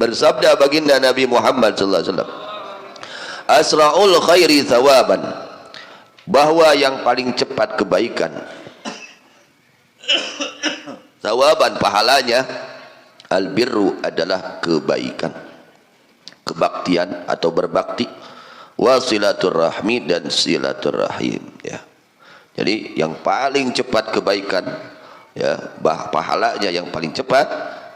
Bersabda baginda Nabi Muhammad sallallahu alaihi wasallam, asra'ul khairi thawaban, bahwa yang paling cepat kebaikan, thawaban pahalanya, albirru adalah kebaikan, kebaktian atau berbakti, wasilaturrahmi dan silaturrahim, ya. Jadi yang paling cepat kebaikan, ya, pahalanya yang paling cepat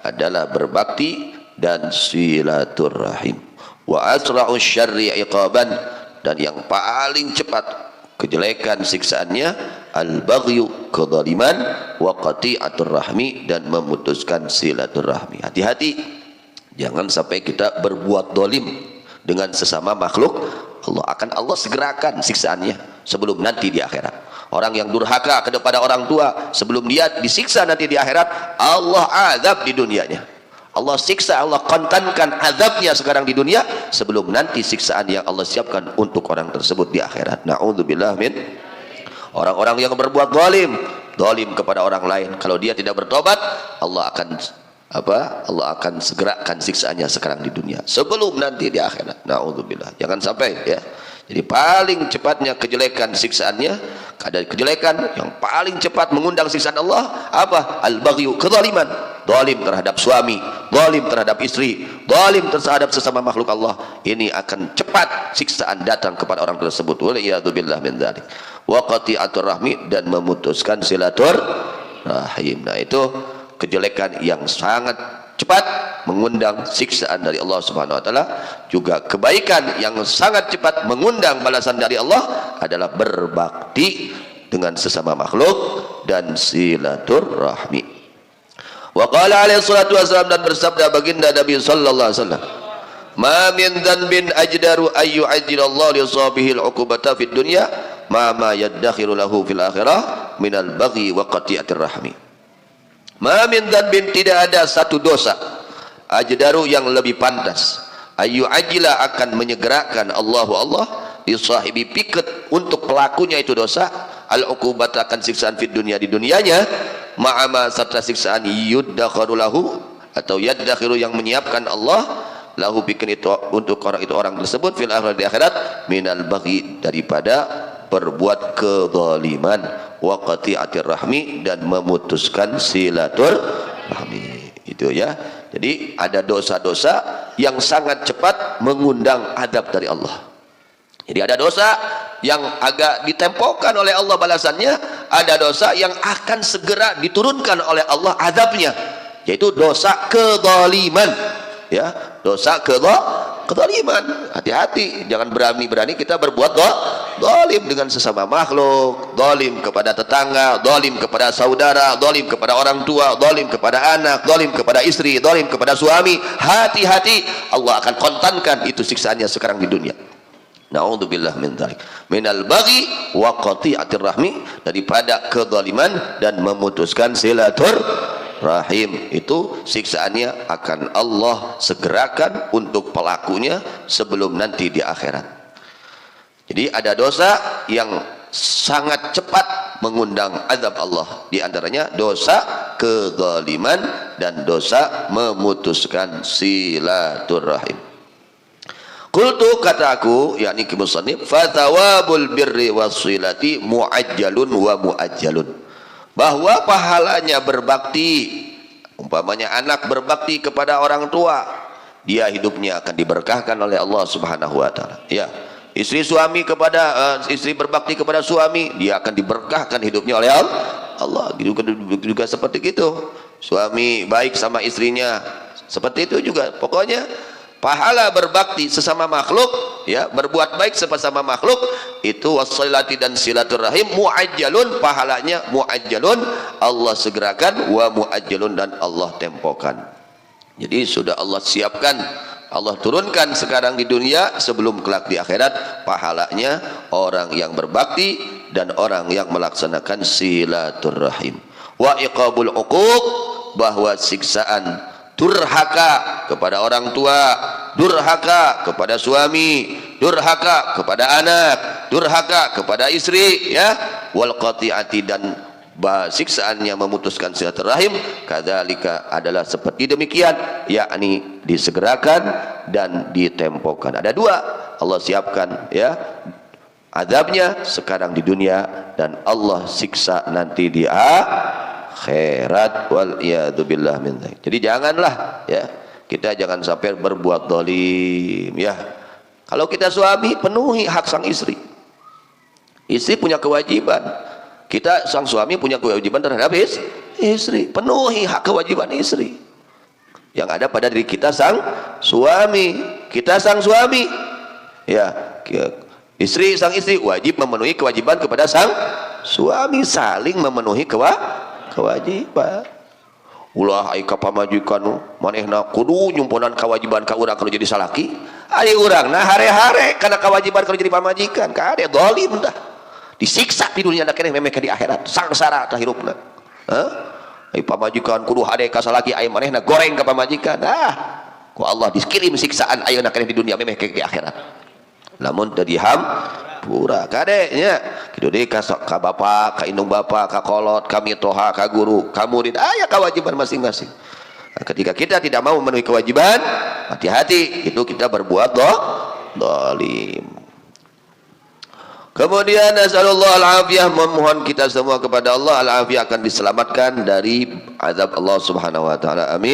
adalah berbakti dan silaturrahim. Wa asra'u syarri iqaban, dan yang paling cepat kejelekan siksaannya, al-baghyu, kezaliman, wa qati'atur rahmi, dan memutuskan silaturahmi. Hati-hati jangan sampai kita berbuat zalim dengan sesama makhluk Allah. Allah segerakan siksaannya sebelum nanti di akhirat. Orang yang durhaka kepada orang tua, sebelum dia disiksa nanti di akhirat, Allah azab di dunianya. Allah siksa, Allah kontankan azabnya sekarang di dunia sebelum nanti siksaan yang Allah siapkan untuk orang tersebut di akhirat. Na'udzubillah min orang-orang yang berbuat zalim kepada orang lain. Kalau dia tidak bertobat, Allah akan segerakan siksaannya sekarang di dunia sebelum nanti di akhirat. Na'udzubillah. Jangan sampai, ya. Jadi paling cepatnya kejelekan siksaannya, ada kejelekan yang paling cepat mengundang siksaan Allah apa? Al-baghyu, kezaliman, zalim terhadap suami, zalim terhadap istri, zalim terhadap sesama makhluk Allah. Ini akan cepat siksaan datang kepada orang tersebut. Waliyadzubillah min dzalik. Wa qati'atur rahmi, dan memutuskan silaturahim. Nah, itu kejelekan yang sangat cepat mengundang siksaan dari Allah Subhanahu wa taala. Juga kebaikan yang sangat cepat mengundang balasan dari Allah adalah berbakti dengan sesama makhluk dan silaturahmi. Wa qala alaihi salatu wasallam, dan bersabda baginda Nabi sallallahu alaihi wasallam, ma min dhanbin ajdaru ay yu'ajjilallahu li sahibihi al-'uqubata fid dunya ma yaddakhiru lahu fil akhirah minal baghi wa qati'atir rahmi. Ma min dhanbin, tidak ada satu dosa, ajdaru yang lebih pantas, ayu ajila akan menyegerakan Allah di sahibi piket untuk pelakunya itu dosa, al-uqubat akan siksaan fid dunia, di dunianya, ma'ama serta siksaan yuddakharu lahu atau yaddakhiru yang menyiapkan Allah lahu bikin itu untuk orang itu, orang tersebut, fil akhirat, di akhirat, minal baghi, daripada berbuat kezaliman, wa qati'atir rahmi, dan memutuskan silaturahmi. Itu, ya. Jadi ada dosa-dosa yang sangat cepat mengundang adab dari Allah. Jadi ada dosa yang agak ditempokan oleh Allah balasannya, ada dosa yang akan segera diturunkan oleh Allah adabnya, yaitu dosa kezaliman, ya, dosa kezaliman. Hati-hati, jangan berani-berani kita berbuat zalim dengan sesama makhluk, zalim kepada tetangga, zalim kepada saudara, zalim kepada orang tua, zalim kepada anak, zalim kepada istri, zalim kepada suami. Hati-hati, Allah akan kontankan itu siksaannya sekarang di dunia. Na'udzubillah min dzalik. Minal baghi wa qati'atir rahmi, daripada kezaliman dan memutuskan silaturahim. Itu siksaannya akan Allah segerakan untuk pelakunya sebelum nanti di akhirat. Jadi ada dosa yang sangat cepat mengundang azab Allah, di antaranya dosa kezaliman dan dosa memutuskan silaturahim. Qultu, kata aku, yakni musannif, fathawabul birri wasilati muajjalun wa muajjalun, bahwa pahalanya berbakti, umpamanya anak berbakti kepada orang tua, dia hidupnya akan diberkahkan oleh Allah Subhanahu wa taala, ya. Istri suami kepada istri berbakti kepada suami, dia akan diberkahkan hidupnya oleh Allah. Juga seperti itu, suami baik sama istrinya, seperti itu juga. Pokoknya pahala berbakti sesama makhluk, ya, berbuat baik sesama makhluk, itu wasilati dan silaturahim muajjalun, pahalanya muajjalun, Allah segerakan, wa muajjalun, dan Allah tempokan. Jadi sudah Allah siapkan, Allah turunkan sekarang di dunia sebelum kelak di akhirat pahalanya orang yang berbakti dan orang yang melaksanakan silaturahim. Wa iqabul uquq, bahwa siksaan durhaka kepada orang tua, durhaka kepada suami, durhaka kepada anak, durhaka kepada istri, ya, wal qati'ati, dan siksaannya memutuskan silaturahim, kadzalika adalah seperti demikian, yakni disegerakan dan ditempokan. Ada dua, Allah siapkan ya azabnya sekarang di dunia, dan Allah siksa nanti di akhirat, wal iyadzubillah min dzalik. Jadi janganlah ya, kita jangan sampai berbuat zalim ya. Kalau kita suami, penuhi hak sang istri. Istri punya kewajiban, kita sang suami punya kewajiban terhadap istri. Penuhi hak kewajiban istri yang ada pada diri kita sang suami. Kita sang suami ya, istri sang istri wajib memenuhi kewajiban kepada sang suami, saling memenuhi kewajiban. Ulah ai ka pamajikan manehna kudu nyumponan kewajiban ka urang kalau jadi salaki, ari urang nah hare-hare kana kewajiban kalau jadi pamajikan, ka ade zalim dah. Disiksa di dunia dak keneh memeh di akhirat, sangsara tah hirupna. Ai pamajikan kudu hade ka salaki, ai manehna goreng ka pamajikan. Ku Allah dikirim siksaan ayeuna keneh di dunia memeh di akhirat. Lamun teu dihampura kade nya kitu deui ka bapak, ka indung bapak, ka kolot, ka mitoha, ka guru, ka murid, aya kewajiban masing-masing. Nah, ketika kita tidak mau memenuhi kewajiban, hati-hati, itu kita berbuat zalim. Kemudian nasallallahu al-afiyah, memohon kita semua kepada Allah al-afiyah akan diselamatkan dari azab Allah Subhanahu wa taala. Amin.